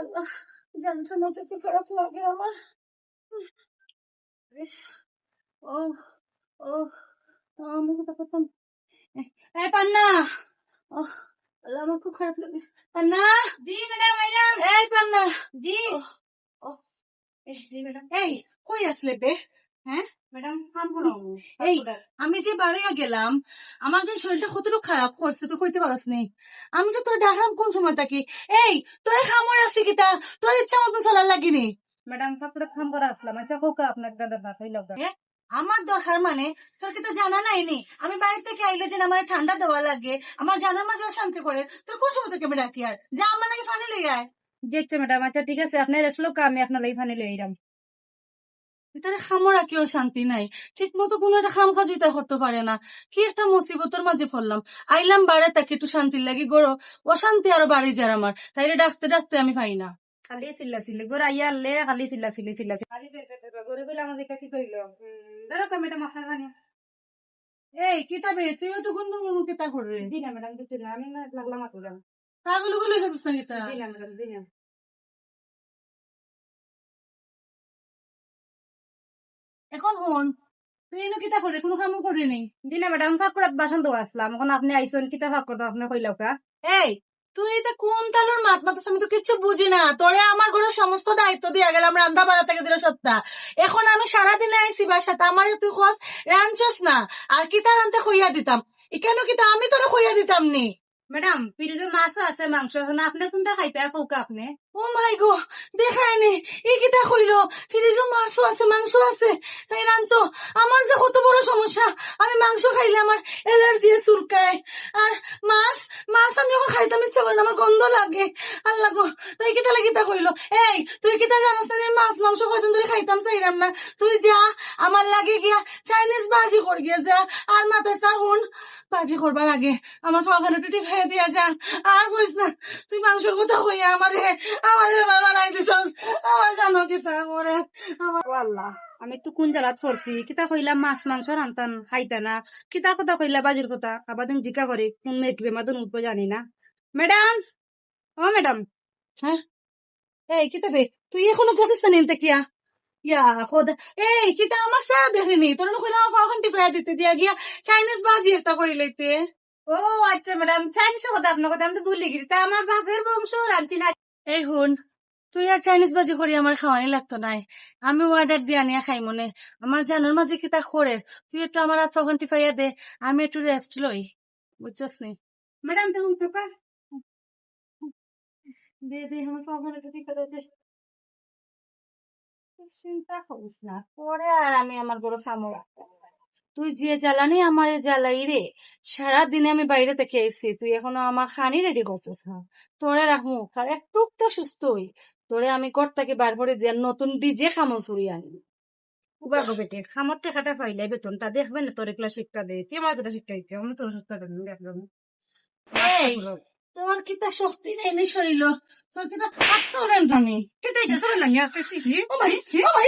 আল্লাহ, যন্ত্রণা থেকে খারাপ লাগে আমার। বেশ, ও ও আমি কথা করতাম। এই পান্না, ও আল্লাহ, আমার খুব খারাপ লাগে। পান্না, জি ম্যাডাম, ম্যাডাম। এই পান্না, জি ও জি ম্যাডাম। এই কই আসলে বে? হ্যাঁ ম্যাডাম কাম করো। এই আমি যে বাড়িয়া গেলাম, আমার যে শরীরটা কতটুকু খারাপ করছে তুই কইতে পারস নি। আমি যে তোর দেখলাম কোন সময় থাকি। এই তোর খামর আছে কিতা, তোর ইচ্ছা মতন চলার লাগিনি। ম্যাডাম কাপড়ে কাম করা আসলাম। আচ্ছা কোকা আপনার দাদা না হইল। আমার দরকার মানে তোর কি তো জানা নাই নি আমি বাইরে থেকে আইলে যে আমার ঠান্ডা দেওয়া লাগে, আমার জানার মাঝে অশান্তি করে, তোর কোন সময় থেকে আমি রাখি আর যা আমার লাগে পানি লেগে আয়। জি আচ্ছা ম্যাডাম, আচ্ছা ঠিক আছে, আপনার আসলো আমি আপনার লাই ফানি লই আইরাম। তাহলে খামর রাখিও শান্তি নাই, ঠিক মতো কোনো একটা খাম খাজুইতা করতে পারে না। কি একটা মুসিবতের মাঝে পড়লাম। আইলাম বাড়ে তাকে একটু শান্তির লাগি গড়ো, অশান্তি আরো বাড়ি যার আমার, তাইলে ডাকতে ডাকতে আমি পাই না। খালি চিল্লা চিল্লি গোর আইয়া আনলে খালি চিল্লা চিল্লি খালি গরে বলে আমাদের কি কইল ধরো তো ম্যাডাম আপনার গানি। এই কিতাবে তুইও তো গুন্দু গুন্দু কিতা করবে। জি না ম্যাডাম, কিছু না, আমি লাগলাম আতুলাম। পাগল গুলো গেছিস না কিতা। জি না ম্যাডাম, জি না। এখন হন তুই এনে কিতা করে কোনো কামও করি নি। জি না ম্যাডাম, ফাঁকুড়াত বাসন তো আসলাম, এখন আপনি আইসন কিতা ফাঁক করতো আপনি কইলাও কা। এই তুই এটা কোন তালুর মাত মাতাস, আমি তো কিছু বুঝি না। তোরে আমার ঘরের সমস্ত দায়িত্ব দিয়া গেলাম, রান্না বাড়া থেকে দিল সপ্তাহ। এখন আমি সারাদিনে আইসি বাসাতে, আমার তুই খোঁজ রাঞ্চস না আর কিতা রানতে খইয়া দিতাম। কেন কিতা আমি তোরে খইয়া দিতাম নি। ম্যাডাম ফ্রিজে মাছও আছে, মাংস আছে না, আপনি কোনটা খাইতে কৌকা আপনি। ও মাই গো, দেখায়নি এই কিতা কইলো ফ্রিজে মাছও আছে মাংস আছে তাই রানতো। আমার যে কত বড় সমস্যা, আমি মাংস খাইলে আমার অ্যালার্জি চুলকায়, আর মাছ মাছ আমি এখন খাইতাম ইচ্ছা করে না, আমার গন্ধ লাগে। আল্লাহ গো, তাই কিতা লাগিতা কইলো। এই তুই কিতা জানাস না মাছ মাংস কয়দিন ধরে খাইতাম চাইলাম না। তুই যা আমার লাগে গিয়া চাইনিজ বাজি কর গিয়া যা, আর মাথায় হুন বাজি করবার আগে আমার ফাঁকানো টুটি খেয়ে দিয়া যান। আর কইস না তুই মাংসের কথা কইয়া আমারে বানাই দিছস, আমার জানো কিতা করে আমার। আল্লাহ, আমি তো কোন জায়গাত পড়ছি, কিতা কইলা মাছ মাংস রান্তান খাইতা না, কিতা কথা কইলা বাজির কথা, আবার দিন জিকা করে কোন মেয়ে বেমাদন উঠবো জানি না। ম্যাডাম, ও ম্যাডাম। হ্যাঁ এই কিতা বে, তুই এখনো গেছিস না নিতে কিয়া ইয়া খোদা। এই কিতা আমার চা দেখেনি তোর কইলা আমার ফাঁকান টিপাইয়া দিতে দিয়া গিয়া চাইনিজ বাজি একটা করি লইতে। ও আচ্ছা ম্যাডাম, চাইনিজ কথা আপনার কথা আমি তো ভুলে গেছি, তা আমার বাপের বংশ রাঁধছি না। এই হুন, তুই আর চাইনিজ বাজি করি আমার খাওয়ানি লাগতো নাই, আমি অর্ডার দিয়া নিয়ে খাই মনে। আমার জানার মাঝে কিতা করে, তুই একটু আমার হাত ফাঁকান টিপাইয়া দে, আমি একটু রেস্ট লই, বুঝছস নি। ম্যাডাম দেখুন তো কা দে দে আমার ফাঁকান একটু টিপা দে। চিন্তা করিস না, পরে আর আমি আমার বড় খামো রাখতাম। তুই যে জ্বালানি আমারে জ্বালাই রে, সারাদিনে আমি বাইরে থেকে এসেছি, তুই এখনো আমার খানি রেডি করছিস না। তোরে রাখবো আর একটু তো সুস্থ হই, তোরে আমি ঘর থেকে বার করে দিয়ে নতুন ডিজে খামো তুই আনি। উবাগো বেটে খামর টাকাটা পাইলাই বেতনটা দেখবেন না, তোর এগুলা শিক্ষা দে, তুই আমার কথা শিক্ষা দিতে আমি তোর শিক্ষা দেন দেখলাম। এই তোর কিতা শক্তি নেই নি শরীর, তোর কিতা আচ্ছা আমি কেতাই যা সরে লাগে আসতেছি। ও ভাই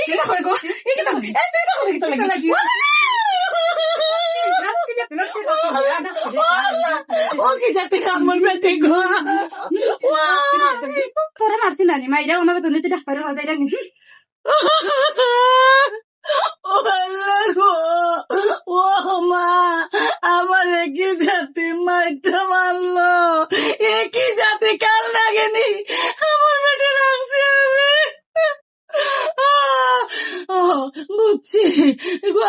কিতা করে গো, এই কিতা করে এই তুই তো কিতা লাগি ও কি যাতে কামড় বেটে গো। তোরা মারতি না নি মাইরা আমার বেতন দিতে ডাক্তার হওয়া যায় না। ও আল্লাহ গো, ও মা আমার একই জাতি মাইটা মারলো, একই জাতি কাল লাগেনি আমার বেটে রাখছি আমি। বুঝছি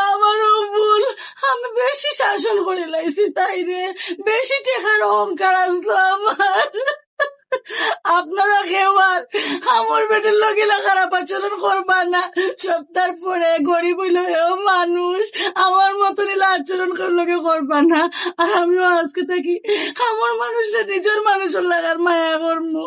আমারও ভুল, আমি বেশি শাসন করে লাইছি তাই রে, বেশি টেকার অহংকার আসলো আমার। আপনারা কেউ আর আমার বেটের লগিলা খারাপ আচরণ করবা না, সপ্তাহ পরে গরিব হইলেও মানুষ আমার মতন আচরণ করলে করবা না। আর আমিও আজকে থাকি আমার মানুষের নিজের মানুষের লাগার মায়া করবো।